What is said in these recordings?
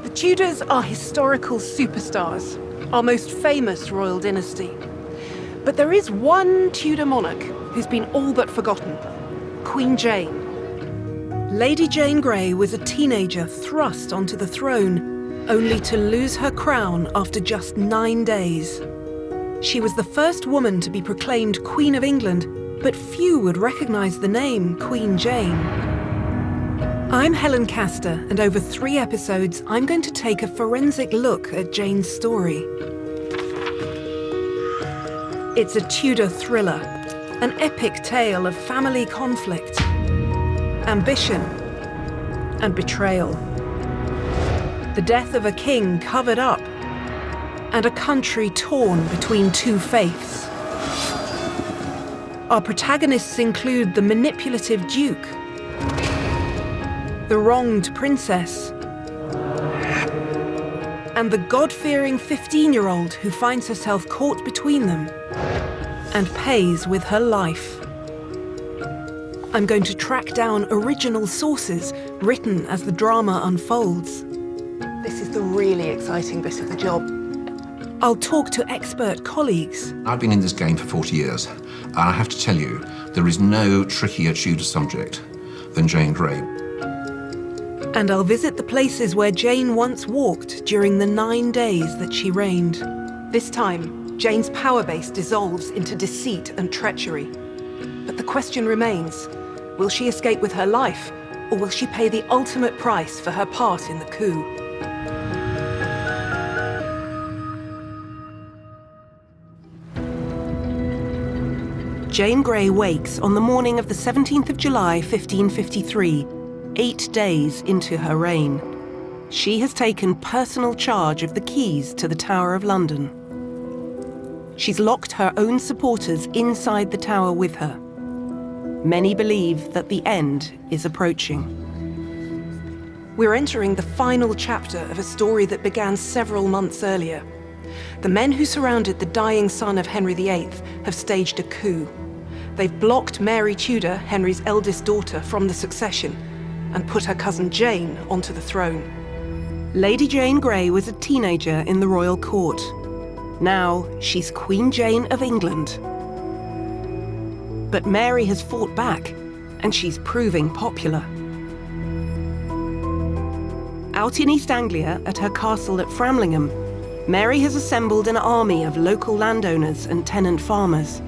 The Tudors are historical superstars, our most famous royal dynasty. But there is one Tudor monarch who's been all but forgotten: Queen Jane. Lady Jane Grey was a teenager thrust onto the throne, only to lose her crown after just 9 days. She was the first woman to be proclaimed Queen of England, but few would recognise the name Queen Jane. I'm Helen Castor, and over 3 episodes, I'm going to take a forensic look at Jane's story. It's a Tudor thriller, an epic tale of family conflict, ambition, and betrayal. The death of a king covered up, and a country torn between 2 faiths. Our protagonists include the manipulative Duke, the wronged princess, and the God-fearing 15-year-old who finds herself caught between them and pays with her life. I'm going to track down original sources written as the drama unfolds. This is the really exciting bit of the job. I'll talk to expert colleagues. I've been in this game for 40 years, and I have to tell you, there is no trickier Tudor subject than Jane Grey. And I'll visit the places where Jane once walked during the 9 days that she reigned. This time, Jane's power base dissolves into deceit and treachery. But the question remains, will she escape with her life, or will she pay the ultimate price for her part in the coup? Jane Grey wakes on the morning of the 17th of July, 1553, 8 days into her reign. She has taken personal charge of the keys to the Tower of London. She's locked her own supporters inside the tower with her. Many believe that the end is approaching. We're entering the final chapter of a story that began several months earlier. The men who surrounded the dying son of Henry VIII have staged a coup. They've blocked Mary Tudor, Henry's eldest daughter, from the succession and put her cousin Jane onto the throne. Lady Jane Grey was a teenager in the royal court. Now she's Queen Jane of England. But Mary has fought back, and she's proving popular. Out in East Anglia, at her castle at Framlingham, Mary has assembled an army of local landowners and tenant farmers.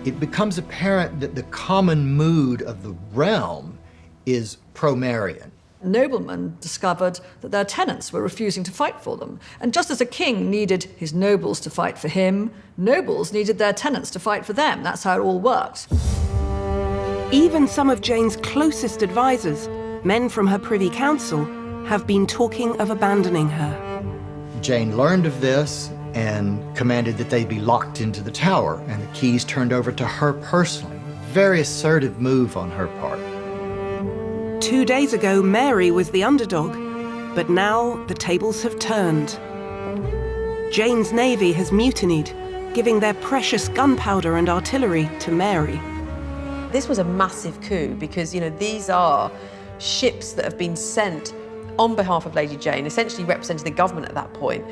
It becomes apparent that the common mood of the realm is pro-Marian. Noblemen discovered that their tenants were refusing to fight for them. And just as a king needed his nobles to fight for him, nobles needed their tenants to fight for them. That's how it all worked. Even some of Jane's closest advisors, men from her Privy Council, have been talking of abandoning her. Jane learned of this and commanded that they be locked into the tower and the keys turned over to her personally. Very assertive move on her part. 2 days ago, Mary was the underdog, but now the tables have turned. Jane's navy has mutinied, giving their precious gunpowder and artillery to Mary. This was a massive coup because, these are ships that have been sent on behalf of Lady Jane, essentially representing the government at that point,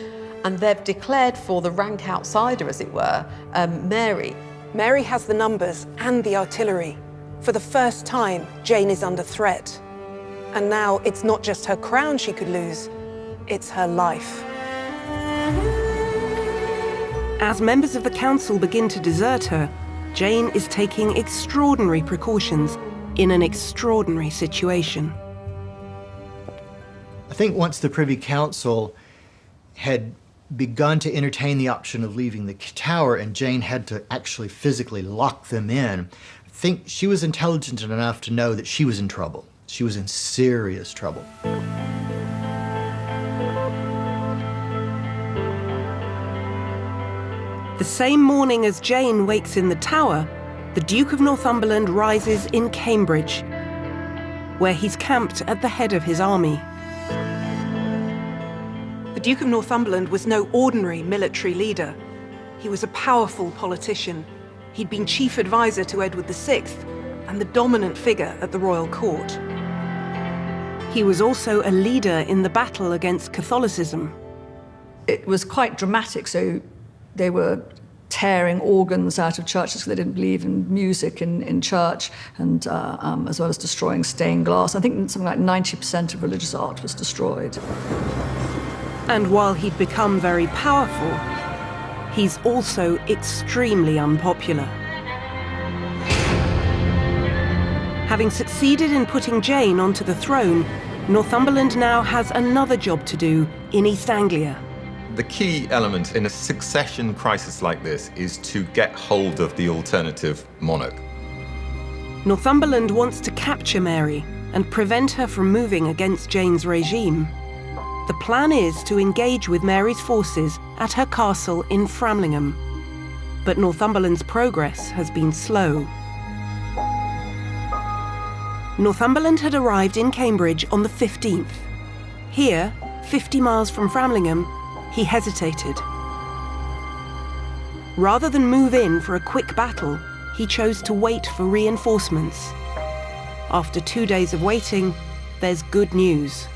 and they've declared for the rank outsider, as it were, Mary. Mary has the numbers and the artillery. For the first time, Jane is under threat. And now it's not just her crown she could lose, it's her life. As members of the council begin to desert her, Jane is taking extraordinary precautions in an extraordinary situation. I think once the Privy Council had begun to entertain the option of leaving the tower and Jane had to actually physically lock them in, I think she was intelligent enough to know that she was in trouble. She was in serious trouble. The same morning as Jane wakes in the tower, the Duke of Northumberland rises in Cambridge, where he's camped at the head of his army. The Duke of Northumberland was no ordinary military leader. He was a powerful politician. He'd been chief advisor to Edward VI and the dominant figure at the royal court. He was also a leader in the battle against Catholicism. It was quite dramatic, so they were tearing organs out of churches because they didn't believe in music in church, and as well as destroying stained glass. I think something like 90% of religious art was destroyed. And while he'd become very powerful, he's also extremely unpopular. Having succeeded in putting Jane onto the throne, Northumberland now has another job to do in East Anglia. The key element in a succession crisis like this is to get hold of the alternative monarch. Northumberland wants to capture Mary and prevent her from moving against Jane's regime. The plan is to engage with Mary's forces at her castle in Framlingham. But Northumberland's progress has been slow. Northumberland had arrived in Cambridge on the 15th. Here, 50 miles from Framlingham, he hesitated. Rather than move in for a quick battle, he chose to wait for reinforcements. After 2 days of waiting, there's good news.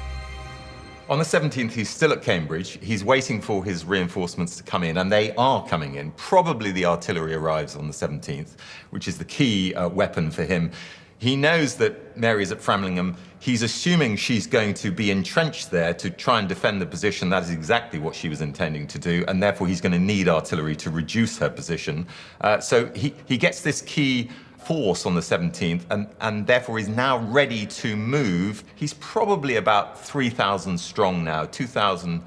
On the 17th, he's still at Cambridge. He's waiting for his reinforcements to come in, and they are coming in. Probably the artillery arrives on the 17th, which is the key weapon for him. He knows that Mary's at Framlingham. He's assuming she's going to be entrenched there to try and defend the position. That is exactly what she was intending to do, and therefore he's going to need artillery to reduce her position. So he gets this key force on the 17th, and therefore is now ready to move. He's probably about 3,000 strong now, 2,000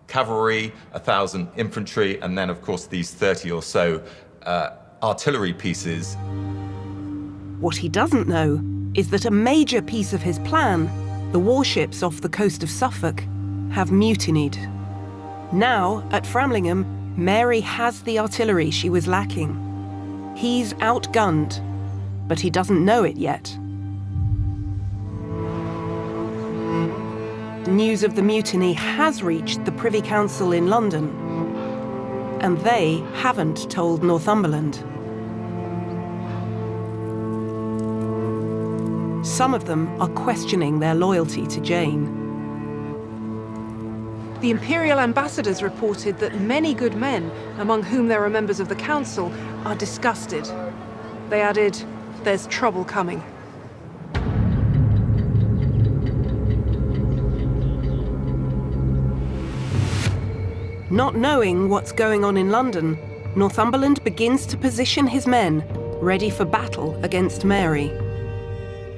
cavalry, 1,000 infantry, and then, of course, these 30 or so artillery pieces. What he doesn't know is that a major piece of his plan, the warships off the coast of Suffolk, have mutinied. Now, at Framlingham, Mary has the artillery she was lacking. He's outgunned, but he doesn't know it yet. News of the mutiny has reached the Privy Council in London, and they haven't told Northumberland. Some of them are questioning their loyalty to Jane. The imperial ambassadors reported that many good men, among whom there are members of the council, are disgusted. They added, "There's trouble coming." Not knowing what's going on in London, Northumberland begins to position his men, ready for battle against Mary.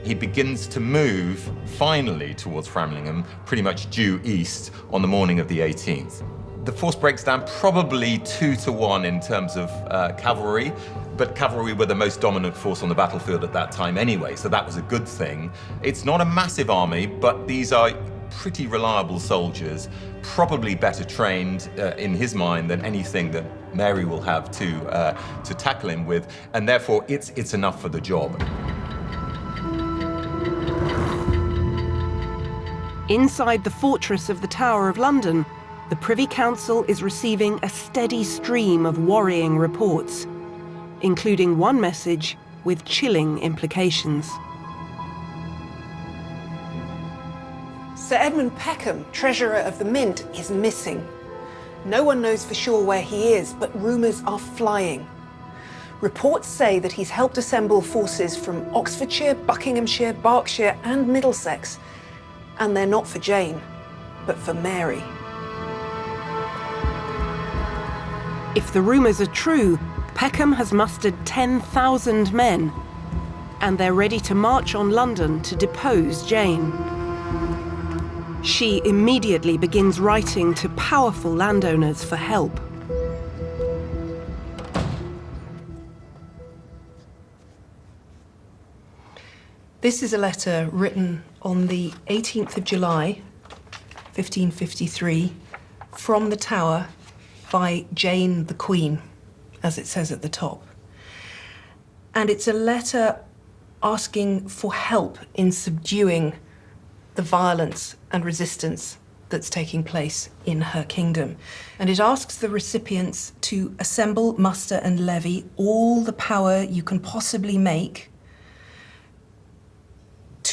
He begins to move, finally, towards Framlingham, pretty much due east on the morning of the 18th. The force breaks down probably 2-1 in terms of cavalry, but cavalry were the most dominant force on the battlefield at that time anyway, so that was a good thing. It's not a massive army, but these are pretty reliable soldiers, probably better trained in his mind than anything that Mary will have to tackle him with, and therefore it's enough for the job. Inside the fortress of the Tower of London, the Privy Council is receiving a steady stream of worrying reports, including one message with chilling implications. Sir Edmund Peckham, Treasurer of the Mint, is missing. No one knows for sure where he is, but rumours are flying. Reports say that he's helped assemble forces from Oxfordshire, Buckinghamshire, Berkshire and Middlesex. And they're not for Jane, but for Mary. If the rumours are true, Peckham has mustered 10,000 men, and they're ready to march on London to depose Jane. She immediately begins writing to powerful landowners for help. This is a letter written on the 18th of July, 1553, from the Tower by Jane the Queen, as it says at the top. And it's a letter asking for help in subduing the violence and resistance that's taking place in her kingdom. And it asks the recipients to assemble, muster and levy all the power you can possibly make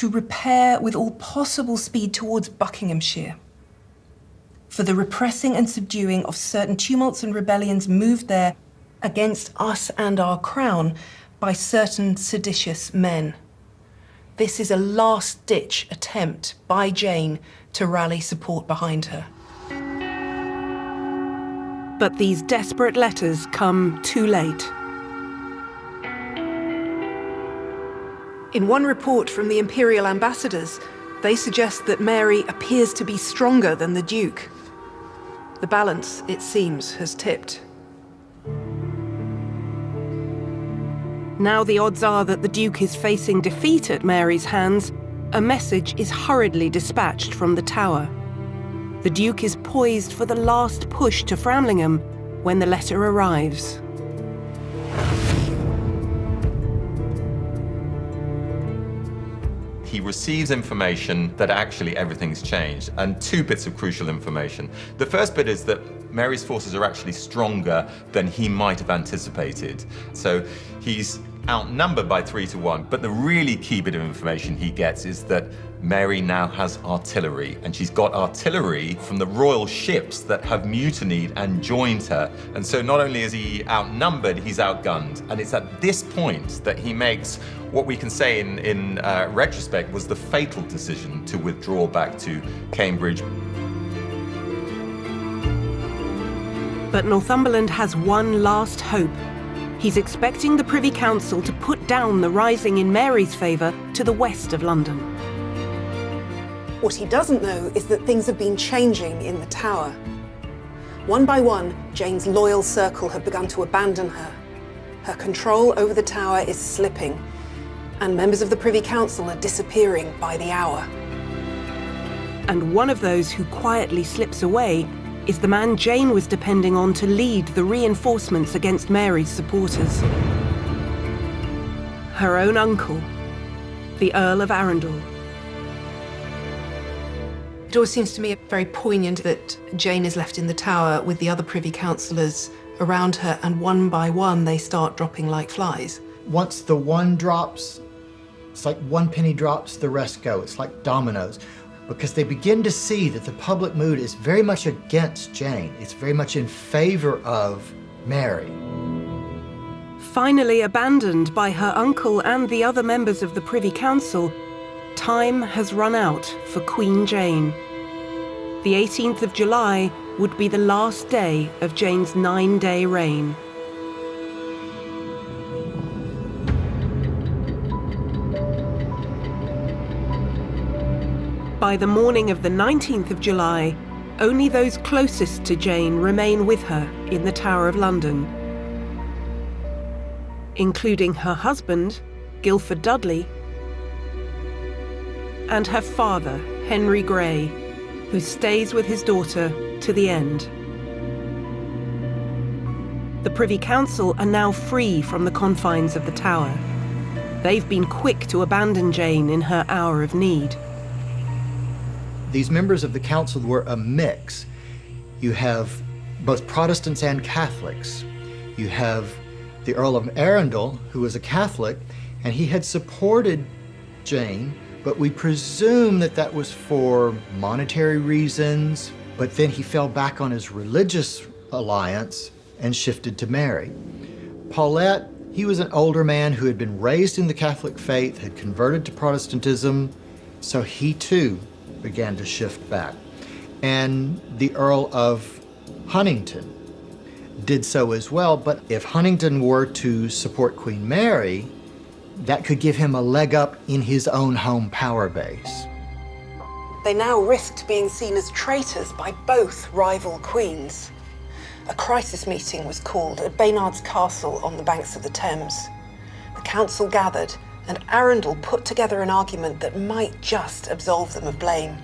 to repair with all possible speed towards Buckinghamshire, for the repressing and subduing of certain tumults and rebellions moved there against us and our crown by certain seditious men. This is a last-ditch attempt by Jane to rally support behind her. But these desperate letters come too late. In one report from the imperial ambassadors, they suggest that Mary appears to be stronger than the Duke. The balance, it seems, has tipped. Now the odds are that the Duke is facing defeat at Mary's hands. A message is hurriedly dispatched from the Tower. The Duke is poised for the last push to Framlingham when the letter arrives. He receives information that actually everything's changed, and two bits of crucial information. The first bit is that Mary's forces are actually stronger than he might have anticipated. So he's outnumbered by 3-1, but the really key bit of information he gets is that Mary now has artillery, and she's got artillery from the royal ships that have mutinied and joined her. And so not only is he outnumbered, he's outgunned. And it's at this point that he makes what we can say in retrospect was the fatal decision to withdraw back to Cambridge. But Northumberland has one last hope. He's expecting the Privy Council to put down the rising in Mary's favour to the west of London. What he doesn't know is that things have been changing in the Tower. One by one, Jane's loyal circle have begun to abandon her. Her control over the Tower is slipping, and members of the Privy Council are disappearing by the hour. And one of those who quietly slips away is the man Jane was depending on to lead the reinforcements against Mary's supporters. Her own uncle, the Earl of Arundel. It always seems to me very poignant that Jane is left in the Tower with the other Privy Councillors around her, and one by one they start dropping like flies. Once the one drops, it's like one penny drops, the rest go. It's like dominoes. Because they begin to see that the public mood is very much against Jane. It's very much in favor of Mary. Finally abandoned by her uncle and the other members of the Privy Council, time has run out for Queen Jane. The 18th of July would be the last day of Jane's 9-day reign. By the morning of the 19th of July, only those closest to Jane remain with her in the Tower of London, including her husband, Guildford Dudley, and her father, Henry Grey, who stays with his daughter to the end. The Privy Council are now free from the confines of the Tower. They've been quick to abandon Jane in her hour of need. These members of the council were a mix. You have both Protestants and Catholics. You have the Earl of Arundel, who was a Catholic, and he had supported Jane, but we presume that that was for monetary reasons, but then he fell back on his religious alliance and shifted to Mary. Paulette, he was an older man who had been raised in the Catholic faith, had converted to Protestantism, so he too began to shift back. And the Earl of Huntingdon did so as well, but if Huntingdon were to support Queen Mary, that could give him a leg up in his own home power base. They now risked being seen as traitors by both rival queens. A crisis meeting was called at Baynard's Castle on the banks of the Thames. The council gathered, and Arundel put together an argument that might just absolve them of blame.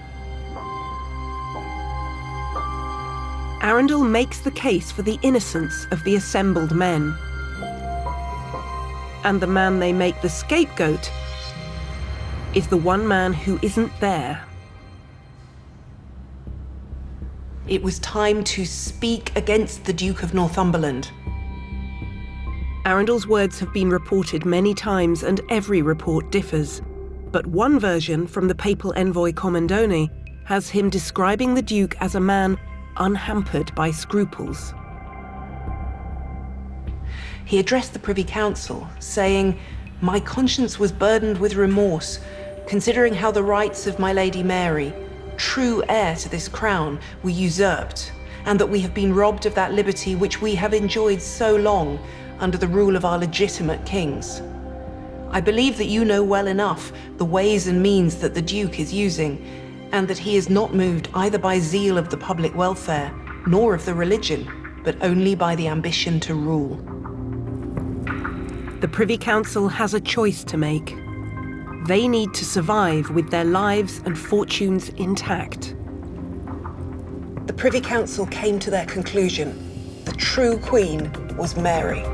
Arundel makes the case for the innocence of the assembled men. And the man they make the scapegoat is the one man who isn't there. It was time to speak against the Duke of Northumberland. Arundel's words have been reported many times, and every report differs. But one version from the papal envoy Commendone has him describing the Duke as a man unhampered by scruples. He addressed the Privy Council, saying, "My conscience was burdened with remorse, considering how the rights of my Lady Mary, true heir to this crown, were usurped, and that we have been robbed of that liberty which we have enjoyed so long under the rule of our legitimate kings. I believe that you know well enough the ways and means that the Duke is using, and that he is not moved either by zeal of the public welfare, nor of the religion, but only by the ambition to rule." The Privy Council has a choice to make. They need to survive with their lives and fortunes intact. The Privy Council came to their conclusion. The true Queen was Mary.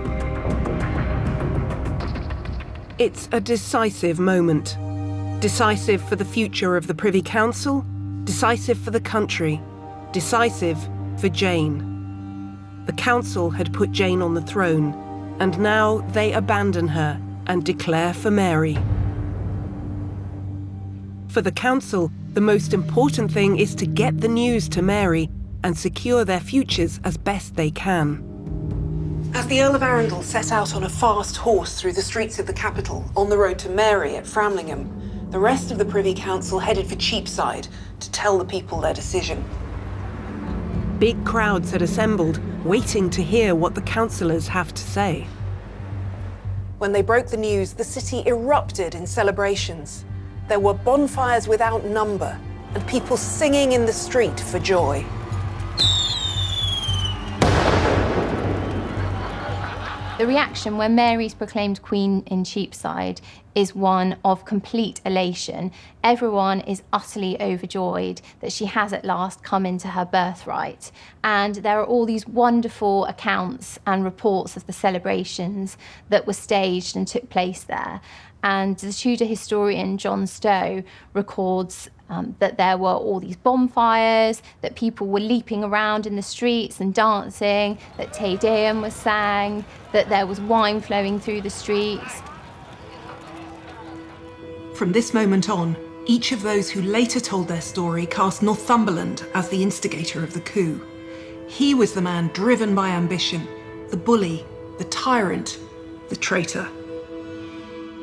It's a decisive moment. Decisive for the future of the Privy Council, decisive for the country, decisive for Jane. The Council had put Jane on the throne, and now they abandon her and declare for Mary. For the Council, the most important thing is to get the news to Mary and secure their futures as best they can. As the Earl of Arundel set out on a fast horse through the streets of the capital, on the road to Mary at Framlingham, the rest of the Privy Council headed for Cheapside to tell the people their decision. Big crowds had assembled, waiting to hear what the councillors have to say. When they broke the news, the city erupted in celebrations. There were bonfires without number, and people singing in the street for joy. The reaction when Mary's proclaimed Queen in Cheapside is one of complete elation. Everyone is utterly overjoyed that she has at last come into her birthright. And there are all these wonderful accounts and reports of the celebrations that were staged and took place there. And the Tudor historian John Stowe records that there were all these bonfires, that people were leaping around in the streets and dancing, that Te Deum was sang, that there was wine flowing through the streets. From this moment on, each of those who later told their story cast Northumberland as the instigator of the coup. He was the man driven by ambition, the bully, the tyrant, the traitor.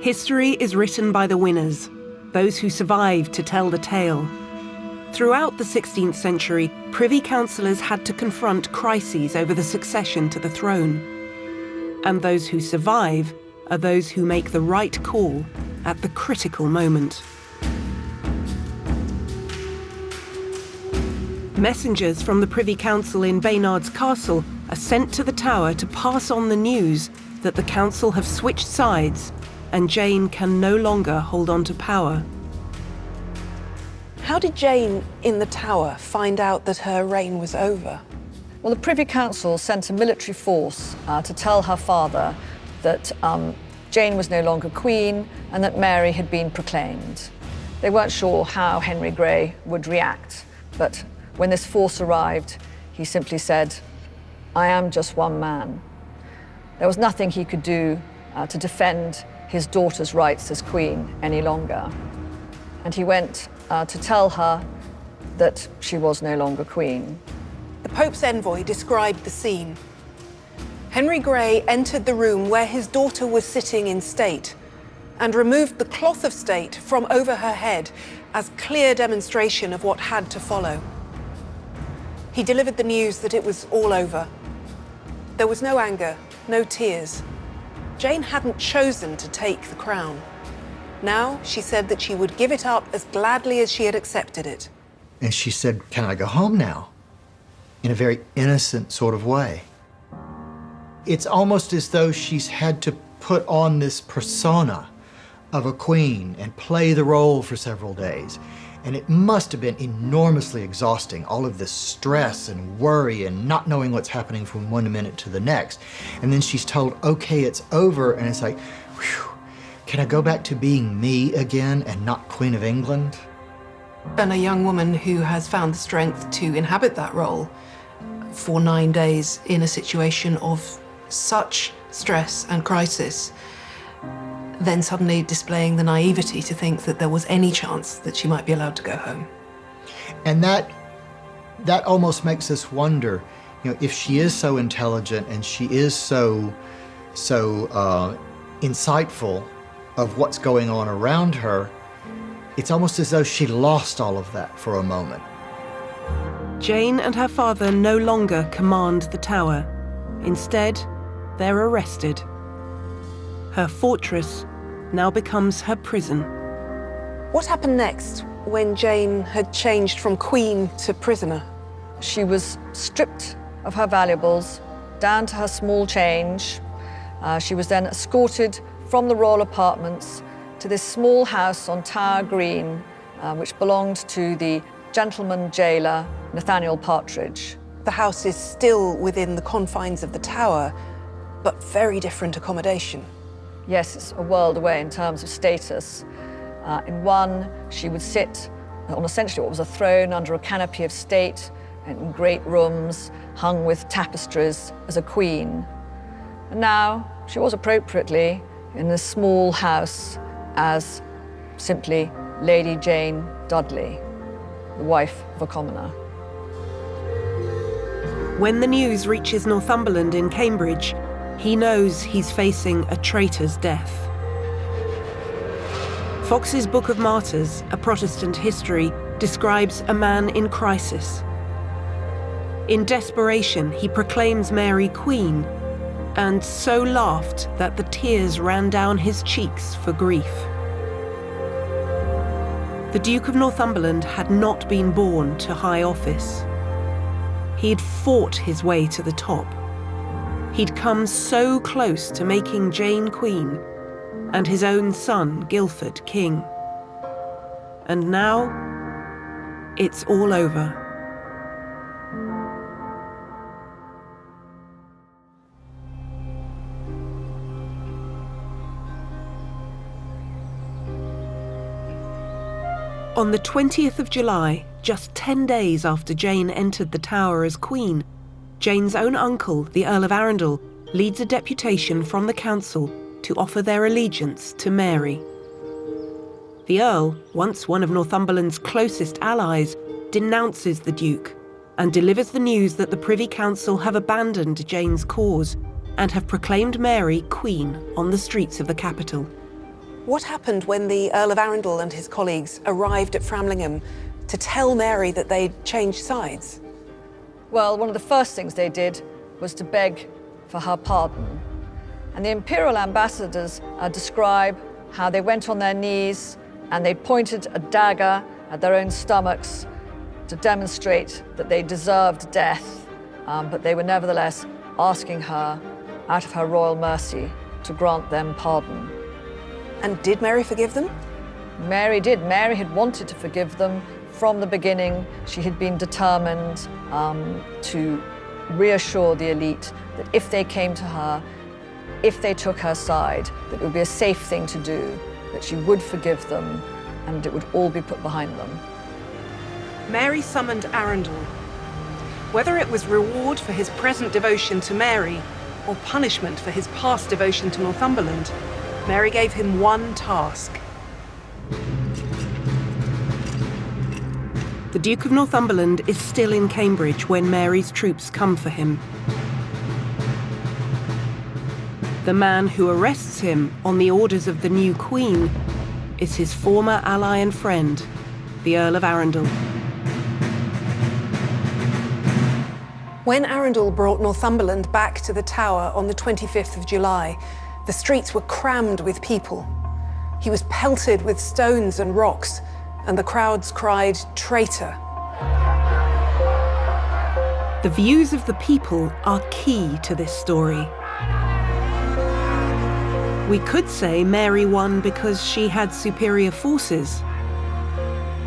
History is written by the winners, those who survived to tell the tale. Throughout the 16th century, Privy Councillors had to confront crises over the succession to the throne. And those who survive are those who make the right call at the critical moment. Messengers from the Privy Council in Baynard's Castle are sent to the Tower to pass on the news that the Council have switched sides and Jane can no longer hold on to power. How did Jane in the Tower find out that her reign was over? Well, the Privy Council sent a military force to tell her father that Jane was no longer queen and that Mary had been proclaimed. They weren't sure how Henry Grey would react, but when this force arrived, he simply said, "I am just one man." There was nothing he could do to defend his daughter's rights as queen any longer. And he went to tell her that she was no longer queen. The Pope's envoy described the scene. Henry Grey entered the room where his daughter was sitting in state and removed the cloth of state from over her head as clear demonstration of what had to follow. He delivered the news that it was all over. There was no anger, no tears. Jane hadn't chosen to take the crown. Now she said that she would give it up as gladly as she had accepted it. And she said, "Can I go home now?" In a very innocent sort of way. It's almost as though she's had to put on this persona of a queen and play the role for several days. And it must have been enormously exhausting, all of this stress and worry and not knowing what's happening from one minute to the next. And then she's told, okay, it's over. And it's like, whew, can I go back to being me again and not Queen of England? And a young woman who has found the strength to inhabit that role for 9 days in a situation of such stress and crisis, then suddenly displaying the naivety to think that there was any chance that she might be allowed to go home. And that almost makes us wonder, if she is so intelligent and she is so insightful of what's going on around her, it's almost as though she lost all of that for a moment. Jane and her father no longer command the tower. Instead, they're arrested. Her fortress now becomes her prison. What happened next when Jane had changed from queen to prisoner? She was stripped of her valuables, down to her small change. She was then escorted from the royal apartments to this small house on Tower Green, which belonged to the gentleman jailer, Nathaniel Partridge. The house is still within the confines of the Tower, but very different accommodation. Yes, it's a world away in terms of status. In one, she would sit on essentially what was a throne under a canopy of state in great rooms hung with tapestries as a queen. And now she was appropriately in this small house as simply Lady Jane Dudley, the wife of a commoner. When the news reaches Northumberland in Cambridge, he knows he's facing a traitor's death. Fox's Book of Martyrs, a Protestant history, describes a man in crisis. In desperation, he proclaims Mary queen, and so laughed that the tears ran down his cheeks for grief. The Duke of Northumberland had not been born to high office. He'd fought his way to the top. He'd come so close to making Jane queen and his own son, Guildford, king. And now, it's all over. On the 20th of July, just 10 days after Jane entered the Tower as Queen, Jane's own uncle, the Earl of Arundel, leads a deputation from the council to offer their allegiance to Mary. The Earl, once one of Northumberland's closest allies, denounces the Duke and delivers the news that the Privy Council have abandoned Jane's cause and have proclaimed Mary Queen on the streets of the capital. What happened when the Earl of Arundel and his colleagues arrived at Framlingham to tell Mary that they'd changed sides? Well, one of the first things they did was to beg for her pardon. And the imperial ambassadors describe how they went on their knees and they pointed a dagger at their own stomachs to demonstrate that they deserved death, but they were nevertheless asking her, out of her royal mercy, to grant them pardon. And did Mary forgive them? Mary did. Mary had wanted to forgive them from the beginning. She had been determined to reassure the elite that if they came to her, if they took her side, that it would be a safe thing to do, that she would forgive them, and it would all be put behind them. Mary summoned Arundel. Whether it was reward for his present devotion to Mary or punishment for his past devotion to Northumberland, Mary gave him one task. The Duke of Northumberland is still in Cambridge when Mary's troops come for him. The man who arrests him on the orders of the new Queen is his former ally and friend, the Earl of Arundel. When Arundel brought Northumberland back to the Tower on the 25th of July, the streets were crammed with people. He was pelted with stones and rocks, and the crowds cried, "Traitor." The views of the people are key to this story. We could say Mary won because she had superior forces.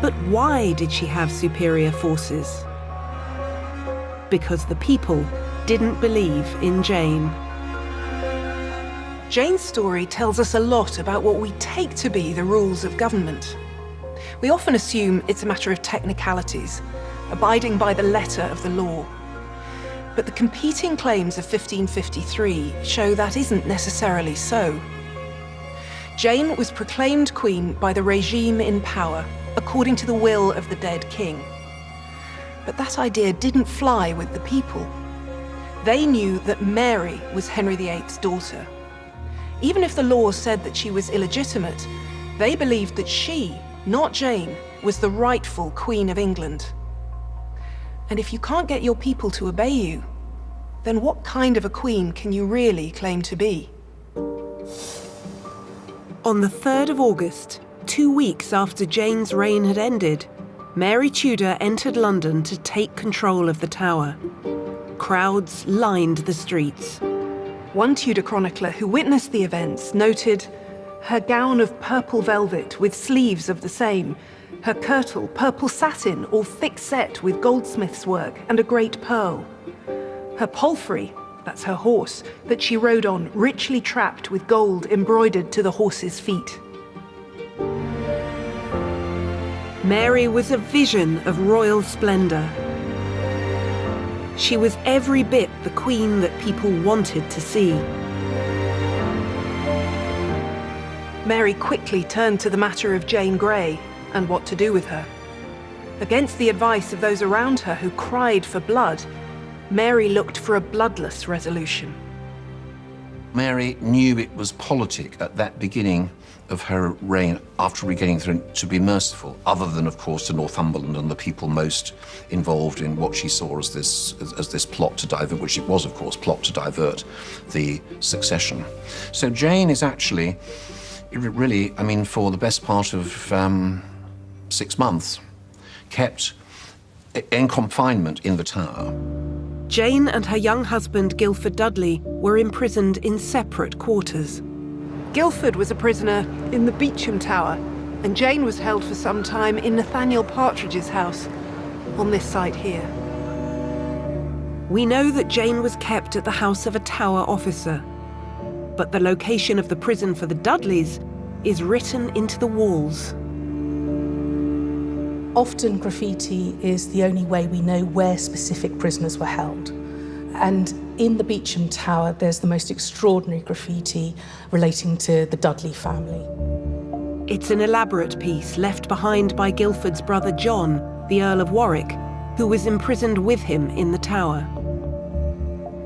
But why did she have superior forces? Because the people didn't believe in Jane. Jane's story tells us a lot about what we take to be the rules of government. We often assume it's a matter of technicalities, abiding by the letter of the law. But the competing claims of 1553 show that isn't necessarily so. Jane was proclaimed queen by the regime in power, according to the will of the dead king. But that idea didn't fly with the people. They knew that Mary was Henry VIII's daughter. Even if the law said that she was illegitimate, they believed that she, not Jane, was the rightful Queen of England. And if you can't get your people to obey you, then what kind of a queen can you really claim to be? On the 3rd of August, 2 weeks after Jane's reign had ended, Mary Tudor entered London to take control of the Tower. Crowds lined the streets. One Tudor chronicler who witnessed the events noted, "Her gown of purple velvet with sleeves of the same, her kirtle purple satin all thick set with goldsmith's work and a great pearl. Her palfrey," that's her horse, "that she rode on, richly trapped with gold embroidered to the horse's feet." Mary was a vision of royal splendour. She was every bit the queen that people wanted to see. Mary quickly turned to the matter of Jane Grey and what to do with her. Against the advice of those around her who cried for blood, Mary looked for a bloodless resolution. Mary knew it was politic at that beginning of her reign, after regaining the throne, to be merciful, other than, of course, to Northumberland and the people most involved in what she saw as this plot to divert, which it was, of course, plot to divert the succession. So Jane is actually, really, I mean, for the best part of 6 months, kept in confinement in the Tower. Jane and her young husband, Guildford Dudley, were imprisoned in separate quarters. Guildford was a prisoner in the Beauchamp Tower, and Jane was held for some time in Nathaniel Partridge's house, on this side here. We know that Jane was kept at the house of a Tower officer, but the location of the prison for the Dudleys is written into the walls. Often graffiti is the only way we know where specific prisoners were held. And in the Beauchamp Tower, there's the most extraordinary graffiti relating to the Dudley family. It's an elaborate piece left behind by Guildford's brother John, the Earl of Warwick, who was imprisoned with him in the Tower.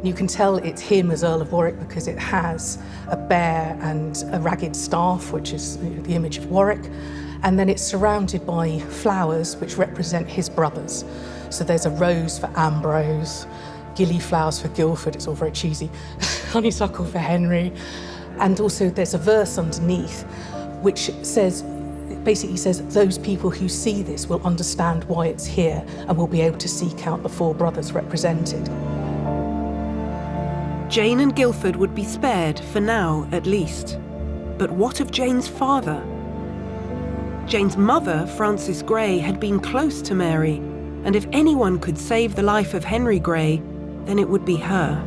You can tell it's him as Earl of Warwick because it has a bear and a ragged staff, which is the image of Warwick. And then it's surrounded by flowers which represent his brothers. So there's a rose for Ambrose, gillyflowers for Guildford, it's all very cheesy, honeysuckle for Henry. And also there's a verse underneath which says, basically says, those people who see this will understand why it's here and will be able to seek out the 4 brothers represented. Jane and Guildford would be spared, for now at least. But what of Jane's father? Jane's mother, Frances Grey, had been close to Mary, and if anyone could save the life of Henry Grey, then it would be her.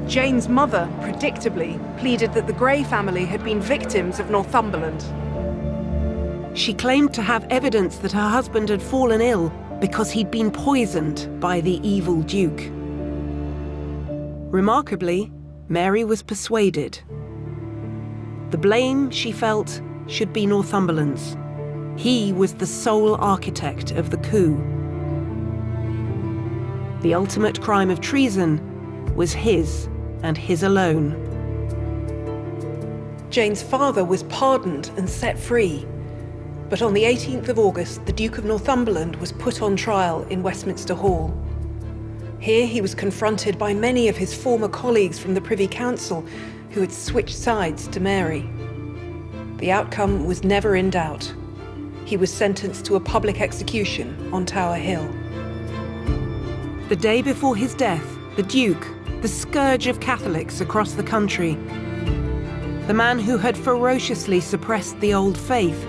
Jane's mother, predictably, pleaded that the Grey family had been victims of Northumberland. She claimed to have evidence that her husband had fallen ill because he'd been poisoned by the evil Duke. Remarkably, Mary was persuaded. The blame, she felt, should be Northumberland's. He was the sole architect of the coup. The ultimate crime of treason was his, and his alone. Jane's father was pardoned and set free, but on the 18th of August, the Duke of Northumberland was put on trial in Westminster Hall. Here he was confronted by many of his former colleagues from the Privy Council who had switched sides to Mary. The outcome was never in doubt. He was sentenced to a public execution on Tower Hill. The day before his death, the Duke, the scourge of Catholics across the country, the man who had ferociously suppressed the old faith,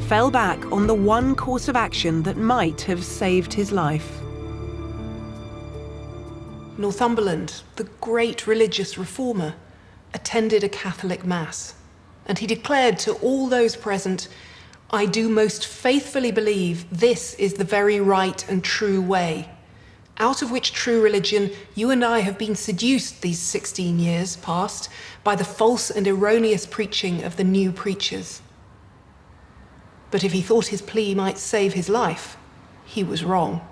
fell back on the one course of action that might have saved his life. Northumberland, the great religious reformer, attended a Catholic mass, and he declared to all those present, "I do most faithfully believe this is the very right and true way, out of which true religion you and I have been seduced these 16 years past by the false and erroneous preaching of the new preachers. But if he thought his plea might save his life, he was wrong.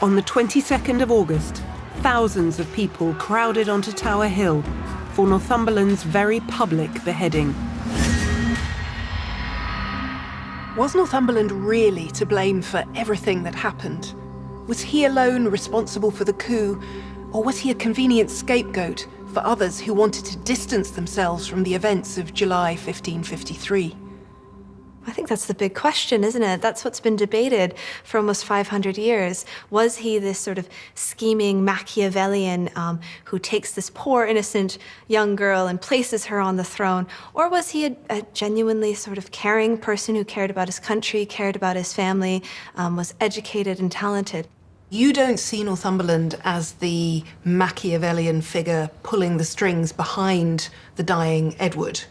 On the 22nd of August, thousands of people crowded onto Tower Hill for Northumberland's very public beheading. Was Northumberland really to blame for everything that happened? Was he alone responsible for the coup, or was he a convenient scapegoat for others who wanted to distance themselves from the events of July 1553? I think that's the big question, isn't it? That's what's been debated for almost 500 years. Was he this sort of scheming Machiavellian who takes this poor, innocent young girl and places her on the throne? Or was he a genuinely sort of caring person who cared about his country, cared about his family, was educated and talented? You don't see Northumberland as the Machiavellian figure pulling the strings behind the dying Edward.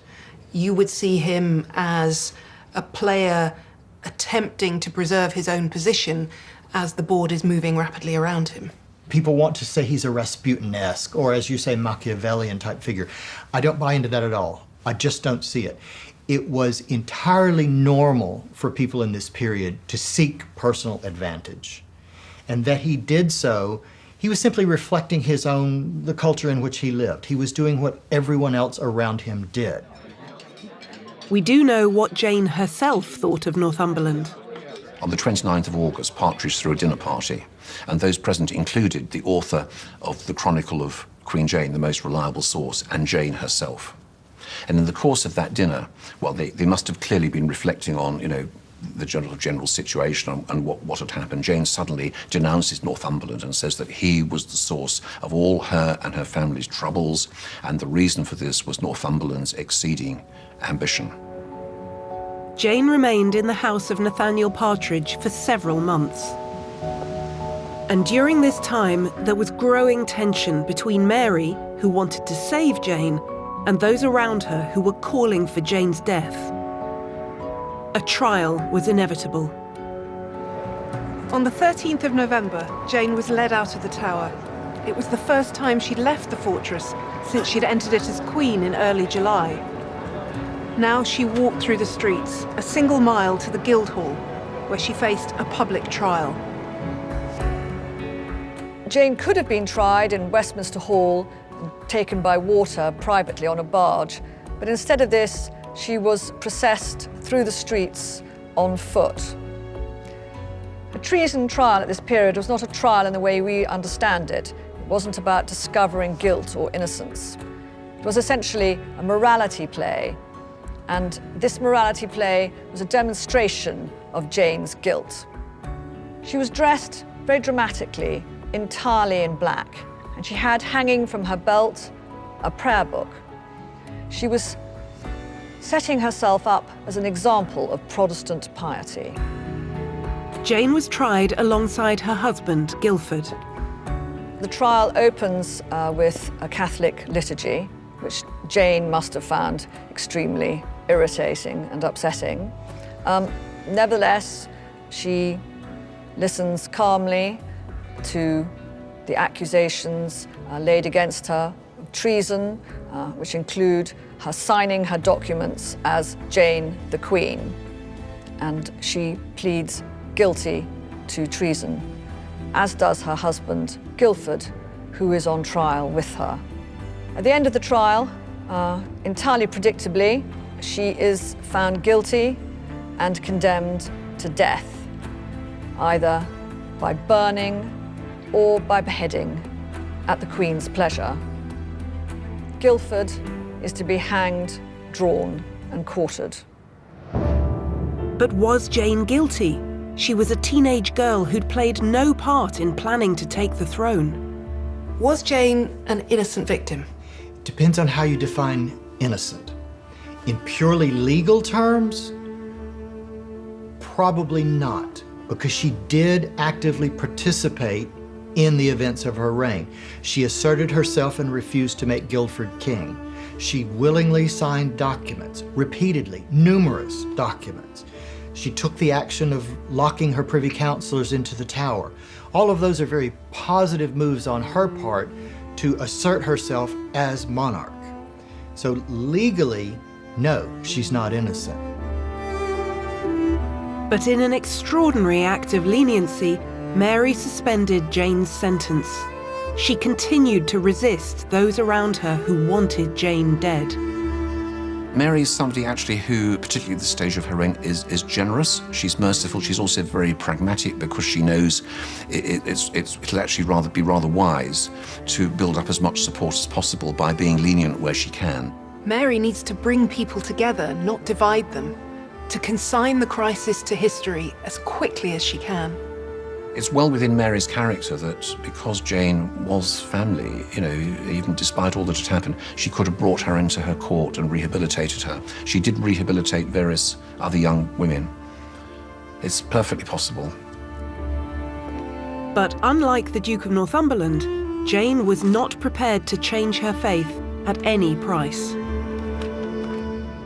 You would see him as a player attempting to preserve his own position as the board is moving rapidly around him. People want to say he's a Rasputin-esque, or as you say, Machiavellian type figure. I don't buy into that at all. I just don't see it. It was entirely normal for people in this period to seek personal advantage. And that he did so, he was simply reflecting the culture in which he lived. He was doing what everyone else around him did. We do know what Jane herself thought of Northumberland. On the 29th of August, Partridge threw a dinner party, and those present included the author of the Chronicle of Queen Jane, the most reliable source, and Jane herself. And in the course of that dinner, well, they must have clearly been reflecting on, the general situation and what had happened. Jane suddenly denounces Northumberland and says that he was the source of all her and her family's troubles, and the reason for this was Northumberland's exceeding ambition. Jane remained in the house of Nathaniel Partridge for several months. And during this time, there was growing tension between Mary, who wanted to save Jane, and those around her who were calling for Jane's death. A trial was inevitable. On the 13th of November, Jane was led out of the Tower. It was the first time she'd left the fortress since she'd entered it as Queen in early July. Now she walked through the streets, a single mile to the Guildhall, where she faced a public trial. Jane could have been tried in Westminster Hall and taken by water privately on a barge, but instead of this, she was processed through the streets on foot. A treason trial at this period was not a trial in the way we understand it. It wasn't about discovering guilt or innocence. It was essentially a morality play, and this morality play was a demonstration of Jane's guilt. She was dressed very dramatically, entirely in black, and she had hanging from her belt a prayer book. She was setting herself up as an example of Protestant piety. Jane was tried alongside her husband, Guildford. The trial opens with a Catholic liturgy, which Jane must have found extremely irritating and upsetting. Nevertheless, she listens calmly to the accusations laid against her of treason, which include her signing her documents as Jane the Queen, and she pleads guilty to treason, as does her husband, Guildford, who is on trial with her. At the end of the trial, entirely predictably, she is found guilty and condemned to death, either by burning or by beheading at the Queen's pleasure. Guildford is to be hanged, drawn, and quartered. But was Jane guilty? She was a teenage girl who'd played no part in planning to take the throne. Was Jane an innocent victim? Depends on how you define innocent. In purely legal terms, probably not, because she did actively participate in the events of her reign. She asserted herself and refused to make Guildford king. She willingly signed documents, repeatedly, numerous documents. She took the action of locking her privy councillors into the Tower. All of those are very positive moves on her part to assert herself as monarch. So legally, no, she's not innocent. But in an extraordinary act of leniency, Mary suspended Jane's sentence. She continued to resist those around her who wanted Jane dead. Mary is somebody actually who, particularly at this stage of her reign, is generous. She's merciful. She's also very pragmatic because she knows it'll actually be rather wise to build up as much support as possible by being lenient where she can. Mary needs to bring people together, not divide them, to consign the crisis to history as quickly as she can. It's well within Mary's character that because Jane was family, even despite all that had happened, she could have brought her into her court and rehabilitated her. She did rehabilitate various other young women. It's perfectly possible. But unlike the Duke of Northumberland, Jane was not prepared to change her faith at any price.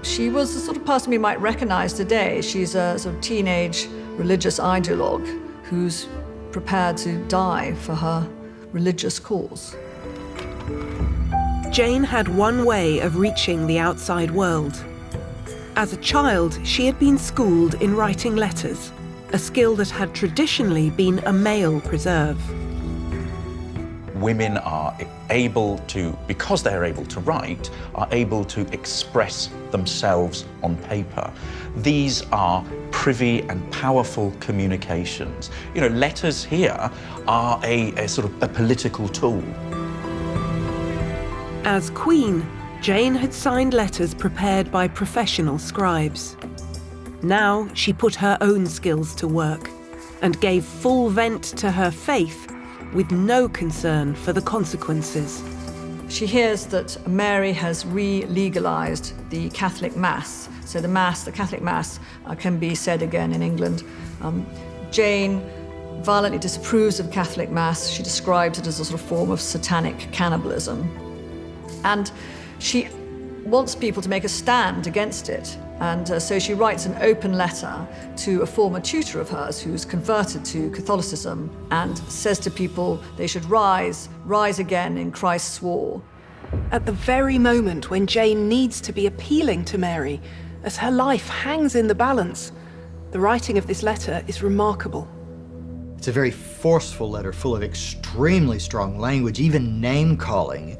She was the sort of person we might recognize today. She's a sort of teenage religious ideologue who's prepared to die for her religious cause. Jane had one way of reaching the outside world. As a child, she had been schooled in writing letters, a skill that had traditionally been a male preserve. Women are able to, because they're able to write, are able to express themselves on paper. These are privy and powerful communications. Letters here are a sort of a political tool. As Queen, Jane had signed letters prepared by professional scribes. Now she put her own skills to work and gave full vent to her faith with no concern for the consequences. She hears that Mary has re-legalized the Catholic Mass. So the Catholic Mass can be said again in England. Jane violently disapproves of Catholic Mass. She describes it as a sort of form of satanic cannibalism. And she wants people to make a stand against it. And so she writes an open letter to a former tutor of hers who's converted to Catholicism and says to people they should rise again in Christ's war. At the very moment when Jane needs to be appealing to Mary, as her life hangs in the balance, the writing of this letter is remarkable. It's a very forceful letter full of extremely strong language, even name-calling,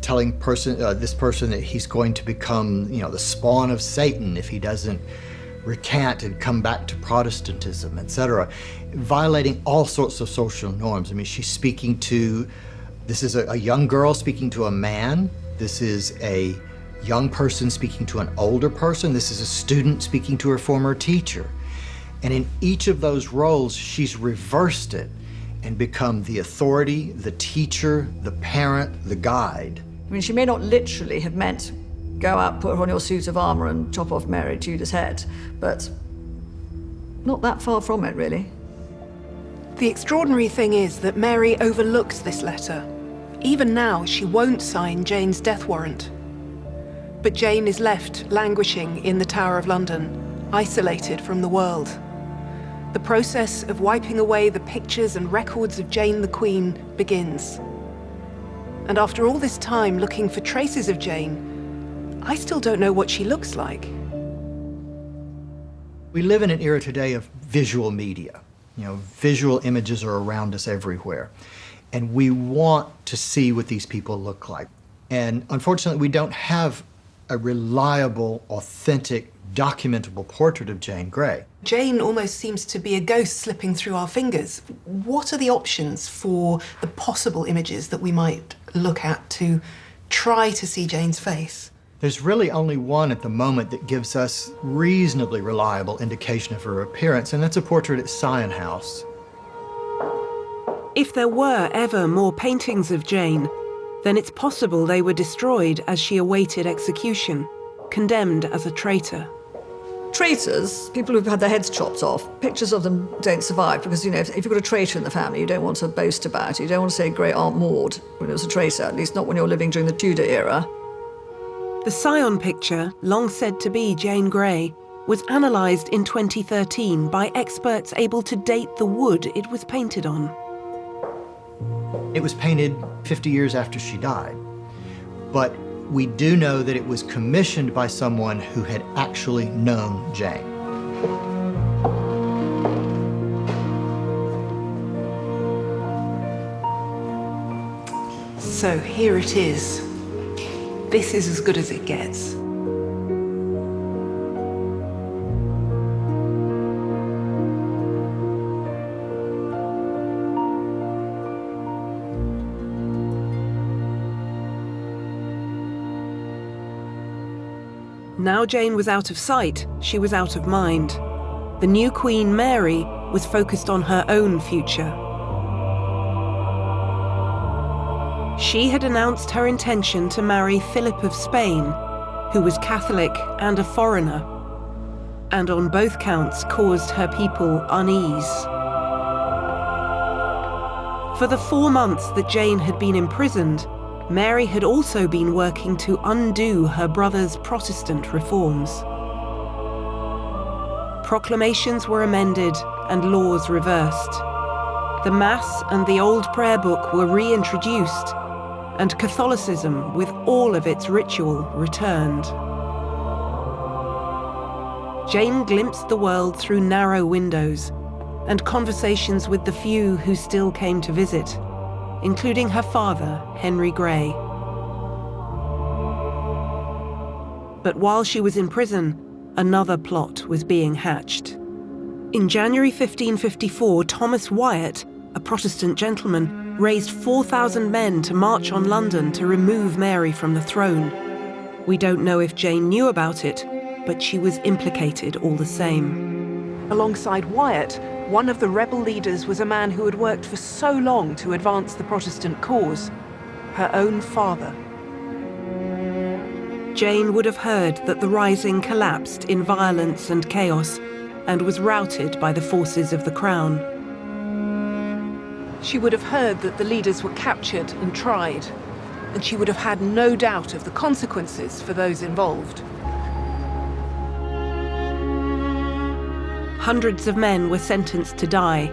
telling this person that he's going to become, the spawn of Satan if he doesn't recant and come back to Protestantism, etc., violating all sorts of social norms. I mean, this is a young girl speaking to a man. This is a young person speaking to an older person. This is a student speaking to her former teacher. And in each of those roles, she's reversed it and become the authority, the teacher, the parent, the guide. I mean, she may not literally have meant go out, put on your suit of armour and chop off Mary Tudor's head, but not that far from it, really. The extraordinary thing is that Mary overlooks this letter. Even now, she won't sign Jane's death warrant. But Jane is left languishing in the Tower of London, isolated from the world. The process of wiping away the pictures and records of Jane the Queen begins. And after all this time looking for traces of Jane, I still don't know what she looks like. We live in an era today of visual media. Visual images are around us everywhere. And we want to see what these people look like. And unfortunately, we don't have a reliable, authentic, documentable portrait of Jane Grey. Jane almost seems to be a ghost slipping through our fingers. What are the options for the possible images that we might look at to try to see Jane's face? There's really only one at the moment that gives us reasonably reliable indication of her appearance, and that's a portrait at Sion House. If there were ever more paintings of Jane, then it's possible they were destroyed as she awaited execution, condemned as a traitor. Traitors, people who've had their heads chopped off, pictures of them don't survive because, if you've got a traitor in the family, you don't want to boast about it. You don't want to say Great Aunt Maud when it was a traitor, at least not when you're living during the Tudor era. The Sion picture, long said to be Jane Grey, was analysed in 2013 by experts able to date the wood it was painted on. It was painted 50 years after she died, but we do know that it was commissioned by someone who had actually known Jane. So here it is. This is as good as it gets. Now Jane was out of sight, she was out of mind. The new Queen, Mary, was focused on her own future. She had announced her intention to marry Philip of Spain, who was Catholic and a foreigner, and on both counts caused her people unease. For the 4 months that Jane had been imprisoned, Mary had also been working to undo her brother's Protestant reforms. Proclamations were amended and laws reversed. The Mass and the Old Prayer Book were reintroduced, and Catholicism, with all of its ritual, returned. Jane glimpsed the world through narrow windows and conversations with the few who still came to visit, including her father, Henry Grey. But while she was in prison, another plot was being hatched. In January 1554, Thomas Wyatt, a Protestant gentleman, raised 4,000 men to march on London to remove Mary from the throne. We don't know if Jane knew about it, but she was implicated all the same. Alongside Wyatt, one of the rebel leaders was a man who had worked for so long to advance the Protestant cause, her own father. Jane would have heard that the rising collapsed in violence and chaos and was routed by the forces of the crown. She would have heard that the leaders were captured and tried, and she would have had no doubt of the consequences for those involved. Hundreds of men were sentenced to die.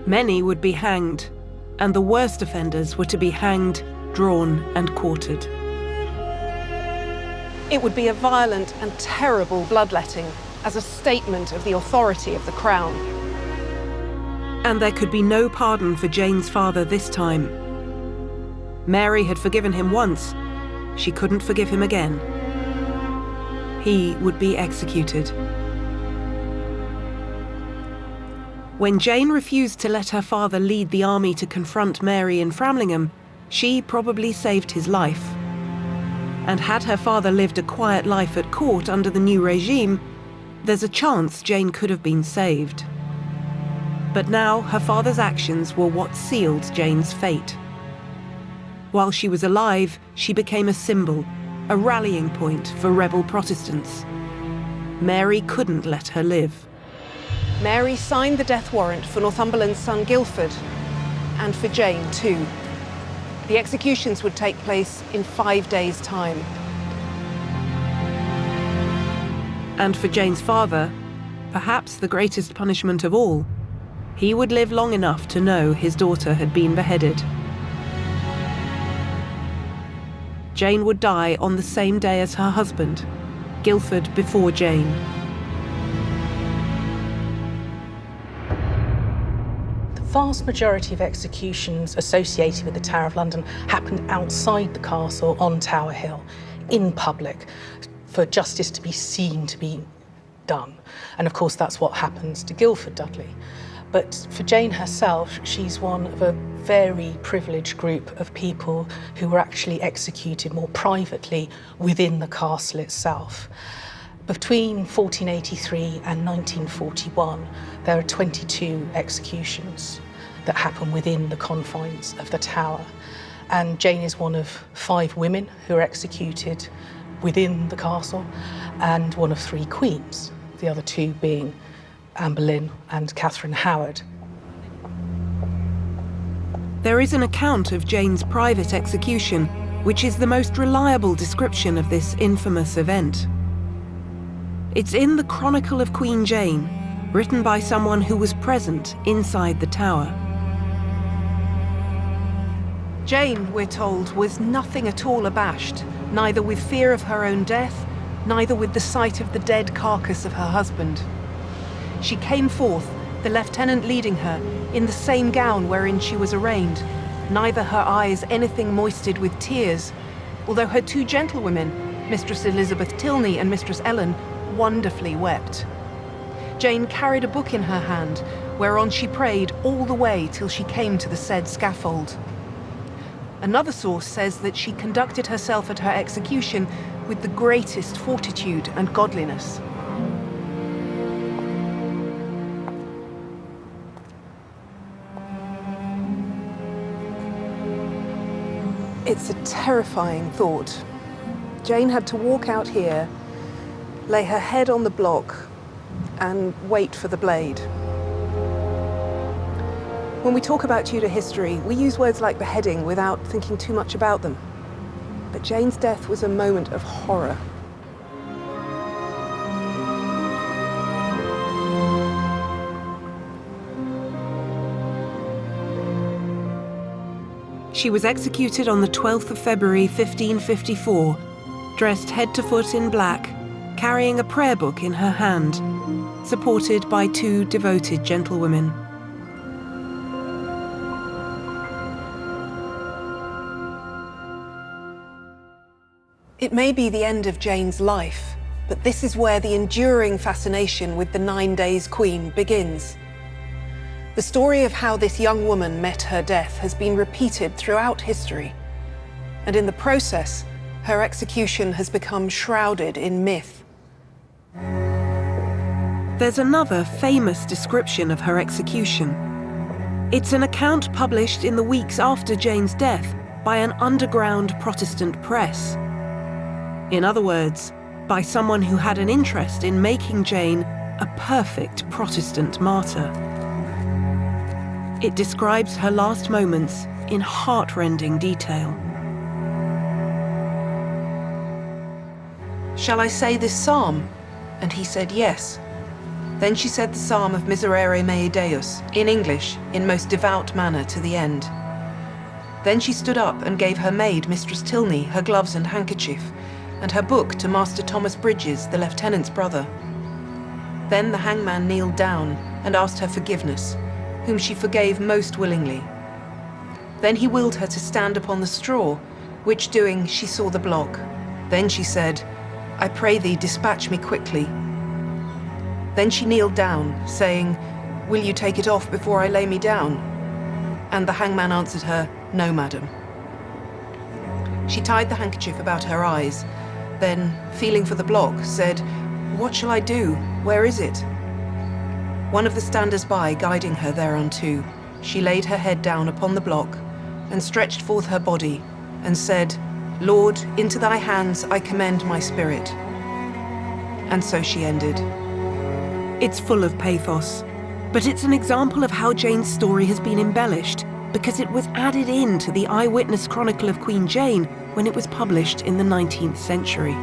Many would be hanged, and the worst offenders were to be hanged, drawn, and quartered. It would be a violent and terrible bloodletting as a statement of the authority of the crown. And there could be no pardon for Jane's father this time. Mary had forgiven him once. She couldn't forgive him again. He would be executed. When Jane refused to let her father lead the army to confront Mary in Framlingham, she probably saved his life. And had her father lived a quiet life at court under the new regime, there's a chance Jane could have been saved. But now her father's actions were what sealed Jane's fate. While she was alive, she became a symbol, a rallying point for rebel Protestants. Mary couldn't let her live. Mary signed the death warrant for Northumberland's son Guildford, and for Jane too. The executions would take place in 5 days' time. And for Jane's father, perhaps the greatest punishment of all, he would live long enough to know his daughter had been beheaded. Jane would die on the same day as her husband, Guildford before Jane. The vast majority of executions associated with the Tower of London happened outside the castle on Tower Hill, in public, for justice to be seen to be done. And of course that's what happens to Guildford Dudley. But for Jane herself, she's one of a very privileged group of people who were actually executed more privately within the castle itself. Between 1483 and 1941, there are 22 executions that happen within the confines of the Tower. And Jane is one of 5 women who are executed within the castle, and one of 3 queens, the other 2 being Anne Boleyn and Catherine Howard. There is an account of Jane's private execution, which is the most reliable description of this infamous event. It's in the Chronicle of Queen Jane, written by someone who was present inside the tower. Jane, we're told, was nothing at all abashed, neither with fear of her own death, neither with the sight of the dead carcass of her husband. She came forth, the lieutenant leading her, in the same gown wherein she was arraigned, neither her eyes anything moisted with tears, although her two gentlewomen, Mistress Elizabeth Tilney and Mistress Ellen, wonderfully wept. Jane carried a book in her hand, whereon she prayed all the way till she came to the said scaffold. Another source says that she conducted herself at her execution with the greatest fortitude and godliness. It's a terrifying thought. Jane had to walk out here, lay her head on the block, and wait for the blade. When we talk about Tudor history, we use words like beheading without thinking too much about them. But Jane's death was a moment of horror. She was executed on the 12th of February 1554, dressed head to foot in black, carrying a prayer book in her hand, supported by two devoted gentlewomen. It may be the end of Jane's life, but this is where the enduring fascination with the 9 Days Queen begins. The story of how this young woman met her death has been repeated throughout history, and in the process, her execution has become shrouded in myth. There's another famous description of her execution. It's an account published in the weeks after Jane's death by an underground Protestant press. In other words, by someone who had an interest in making Jane a perfect Protestant martyr. It describes her last moments in heart-rending detail. "Shall I say this psalm?" And he said yes. Then she said the psalm of Miserere mei Deus, in English, in most devout manner to the end. Then she stood up and gave her maid, Mistress Tilney, her gloves and handkerchief, and her book to Master Thomas Bridges, the lieutenant's brother. Then the hangman kneeled down and asked her forgiveness, whom she forgave most willingly. Then he willed her to stand upon the straw, which doing she saw the block. Then she said, "I pray thee dispatch me quickly." Then she kneeled down, saying, "Will you take it off before I lay me down?" And the hangman answered her, "No, madam." She tied the handkerchief about her eyes, then, feeling for the block, said, "What shall I do? Where is it?" One of the standers-by guiding her thereunto, she laid her head down upon the block and stretched forth her body and said, "Lord, into thy hands I commend my spirit." And so she ended. It's full of pathos, but it's an example of how Jane's story has been embellished because it was added into the Eyewitness Chronicle of Queen Jane when it was published in the 19th century.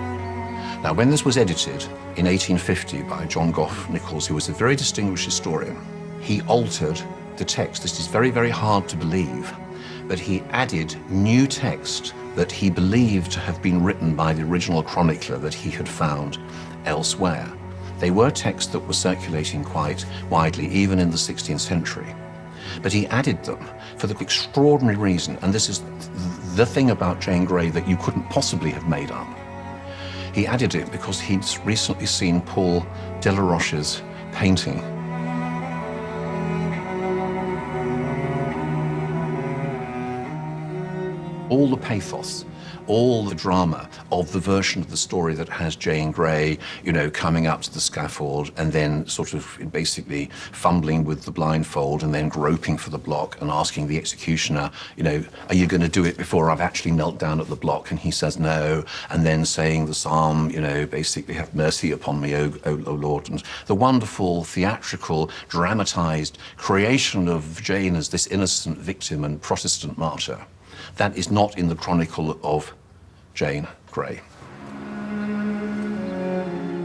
Now, when this was edited in 1850 by John Gough Nichols, who was a very distinguished historian, he altered the text. This is very, very hard to believe, but he added new text that he believed to have been written by the original chronicler that he had found elsewhere. They were texts that were circulating quite widely, even in the 16th century. But he added them for the extraordinary reason, and this is the thing about Jane Grey that you couldn't possibly have made up. He added it because he'd recently seen Paul Delaroche's painting. All the pathos, all the drama of the version of the story that has Jane Grey, you know, coming up to the scaffold and then sort of basically fumbling with the blindfold and then groping for the block and asking the executioner, you know, "Are you going to do it before I've actually knelt down at the block?" And he says no, and then saying the psalm, you know, basically, "Have mercy upon me, O Lord." And the wonderful theatrical, dramatized creation of Jane as this innocent victim and Protestant martyr. That is not in the Chronicle of Jane Grey.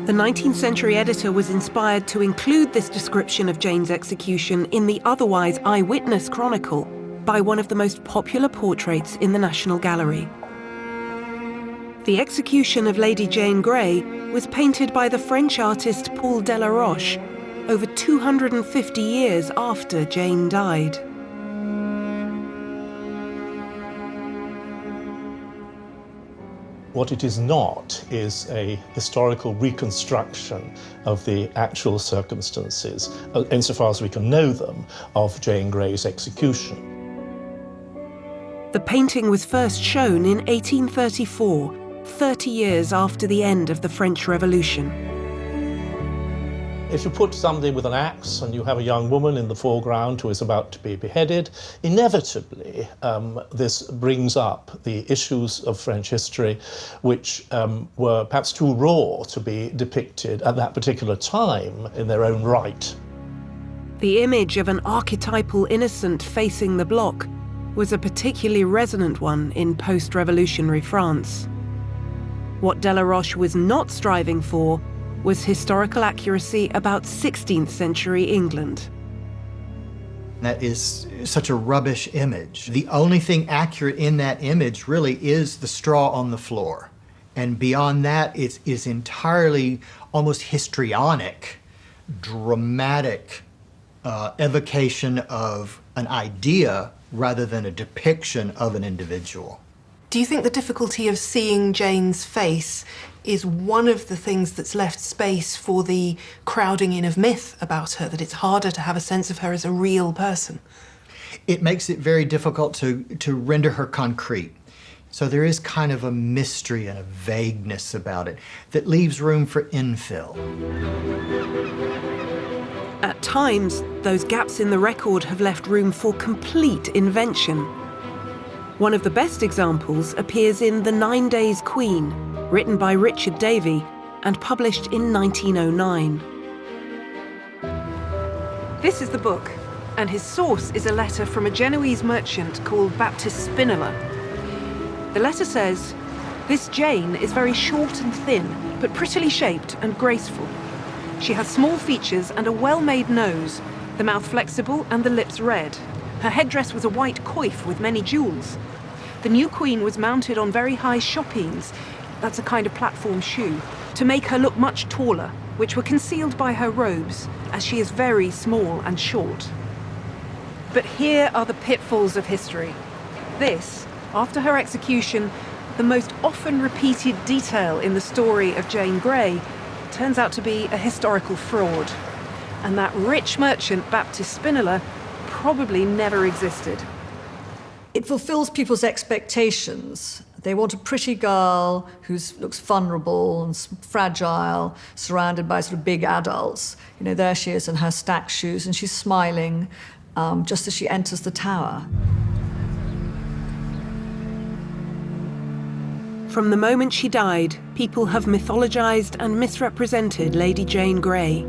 The 19th century editor was inspired to include this description of Jane's execution in the otherwise eyewitness chronicle by one of the most popular portraits in the National Gallery. The execution of Lady Jane Grey was painted by the French artist Paul Delaroche over 250 years after Jane died. What it is not is a historical reconstruction of the actual circumstances, insofar as we can know them, of Jane Grey's execution. The painting was first shown in 1834, 30 years after the end of the French Revolution. If you put somebody with an axe and you have a young woman in the foreground who is about to be beheaded, inevitably this brings up the issues of French history which were perhaps too raw to be depicted at that particular time in their own right. The image of an archetypal innocent facing the block was a particularly resonant one in post-revolutionary France. What Delaroche was not striving for was historical accuracy about 16th century England. That is such a rubbish image. The only thing accurate in that image really is the straw on the floor. And beyond that, it is entirely almost histrionic, dramatic evocation of an idea rather than a depiction of an individual. Do you think the difficulty of seeing Jane's face is one of the things that's left space for the crowding in of myth about her, that it's harder to have a sense of her as a real person? It makes it very difficult to render her concrete. So there is kind of a mystery and a vagueness about it that leaves room for infill. At times, those gaps in the record have left room for complete invention. One of the best examples appears in The 9 Days Queen, written by Richard Davey and published in 1909. This is the book, and his source is a letter from a Genoese merchant called Baptist Spinola. The letter says, "This Jane is very short and thin, but prettily shaped and graceful. She has small features and a well-made nose, the mouth flexible and the lips red. Her headdress was a white coif with many jewels. The new queen was mounted on very high chopines, that's a kind of platform shoe, to make her look much taller, which were concealed by her robes, as she is very small and short." But here are the pitfalls of history. This, after her execution, the most often repeated detail in the story of Jane Grey, turns out to be a historical fraud. And that rich merchant, Baptist Spinola, probably never existed. It fulfills people's expectations. They want a pretty girl who looks vulnerable and fragile, surrounded by sort of big adults. You know, there she is in her stacked shoes, and she's smiling just as she enters the tower. From the moment she died, people have mythologized and misrepresented Lady Jane Grey.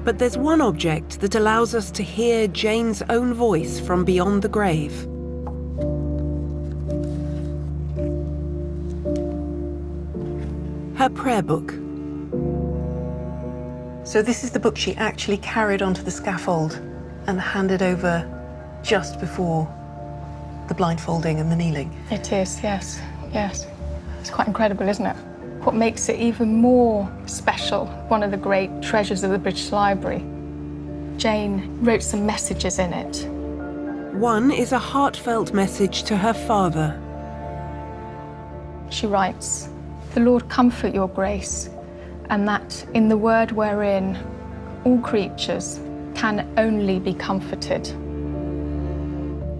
But there's one object that allows us to hear Jane's own voice from beyond the grave. Her prayer book. So this is the book she actually carried onto the scaffold and handed over just before the blindfolding and the kneeling. It is, yes, yes. It's quite incredible, isn't it? What makes it even more special, one of the great treasures of the British Library, Jane wrote some messages in it. One is a heartfelt message to her father. She writes, "The Lord comfort your grace, and that in the word wherein all creatures can only be comforted.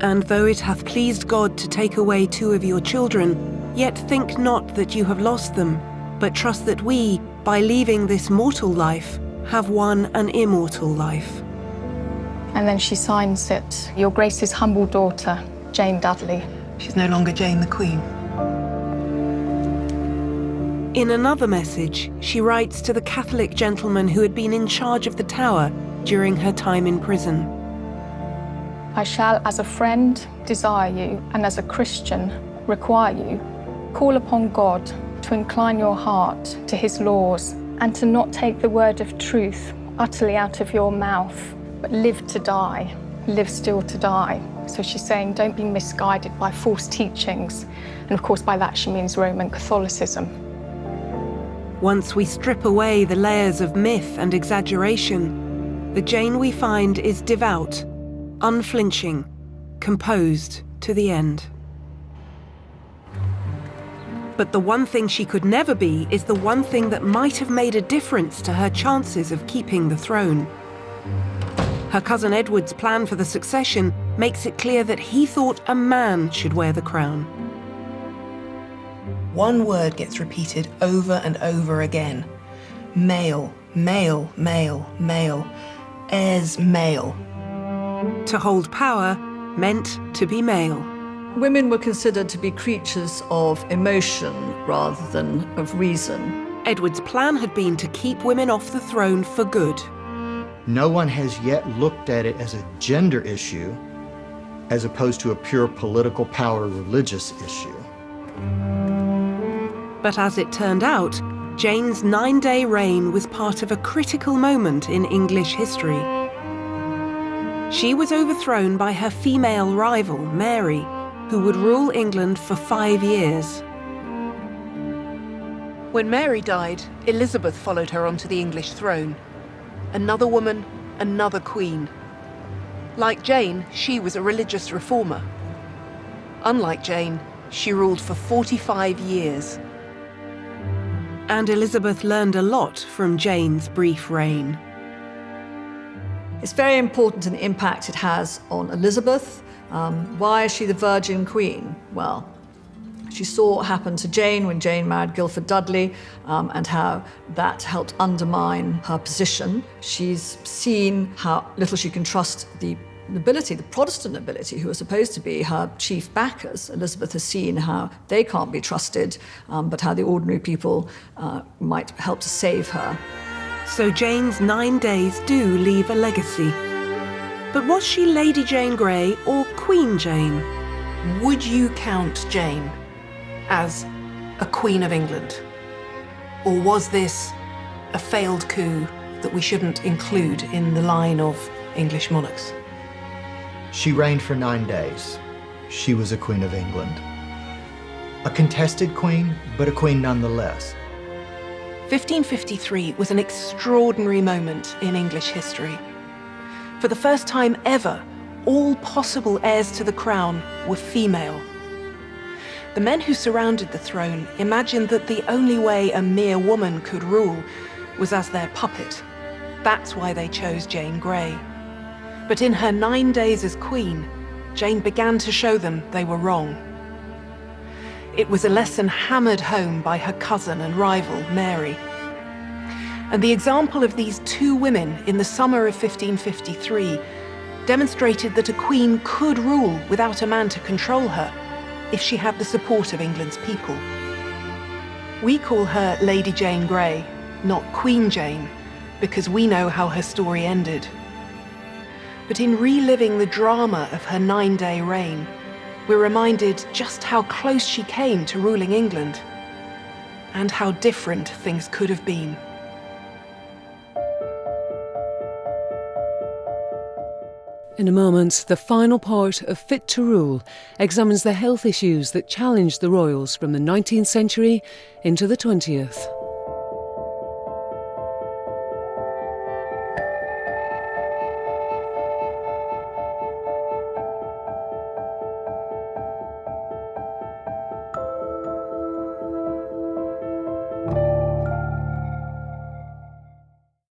And though it hath pleased God to take away 2 of your children, yet think not that you have lost them, but trust that we, by leaving this mortal life, have won an immortal life." And then she signs it, "Your Grace's humble daughter, Jane Dudley." She's no longer Jane the Queen. In another message, she writes to the Catholic gentleman who had been in charge of the tower during her time in prison. "I shall, as a friend, desire you, and as a Christian, require you Call upon God to incline your heart to his laws and to not take the word of truth utterly out of your mouth, but live to die, live still to die. So she's saying don't be misguided by false teachings. And of course by that she means Roman Catholicism. Once we strip away the layers of myth and exaggeration, the Jane we find is devout, unflinching, composed to the end. But the one thing she could never be is the one thing that might have made a difference to her chances of keeping the throne. Her cousin Edward's plan for the succession makes it clear that he thought a man should wear the crown. One word gets repeated over and over again. Male, male, male, male, heirs male. To hold power meant to be male. Women were considered to be creatures of emotion rather than of reason. Edward's plan had been to keep women off the throne for good. No one has yet looked at it as a gender issue, as opposed to a pure political power religious issue. But as it turned out, Jane's 9-day reign was part of a critical moment in English history. She was overthrown by her female rival, Mary, who would rule England for 5 years. When Mary died, Elizabeth followed her onto the English throne. Another woman, another queen. Like Jane, she was a religious reformer. Unlike Jane, she ruled for 45 years. And Elizabeth learned a lot from Jane's brief reign. It's very important in the impact it has on Elizabeth. Why is she the Virgin Queen? Well, she saw what happened to Jane when Jane married Guildford Dudley, and how that helped undermine her position. She's seen how little she can trust the nobility, the Protestant nobility, who are supposed to be her chief backers. Elizabeth has seen how they can't be trusted, but how the ordinary people might help to save her. So Jane's 9 days do leave a legacy. But was she Lady Jane Grey or Queen Jane? Would you count Jane as a Queen of England? Or was this a failed coup that we shouldn't include in the line of English monarchs? She reigned for 9 days. She was a Queen of England. A contested queen, but a queen nonetheless. 1553 was an extraordinary moment in English history. For the first time ever, all possible heirs to the crown were female. The men who surrounded the throne imagined that the only way a mere woman could rule was as their puppet. That's why they chose Jane Grey. But in her 9 days as queen, Jane began to show them they were wrong. It was a lesson hammered home by her cousin and rival, Mary. And the example of these two women in the summer of 1553 demonstrated that a queen could rule without a man to control her if she had the support of England's people. We call her Lady Jane Grey, not Queen Jane, because we know how her story ended. But in reliving the drama of her 9-day reign, we're reminded just how close she came to ruling England and how different things could have been. In a moment, the final part of Fit to Rule examines the health issues that challenged the royals from the 19th century into the 20th.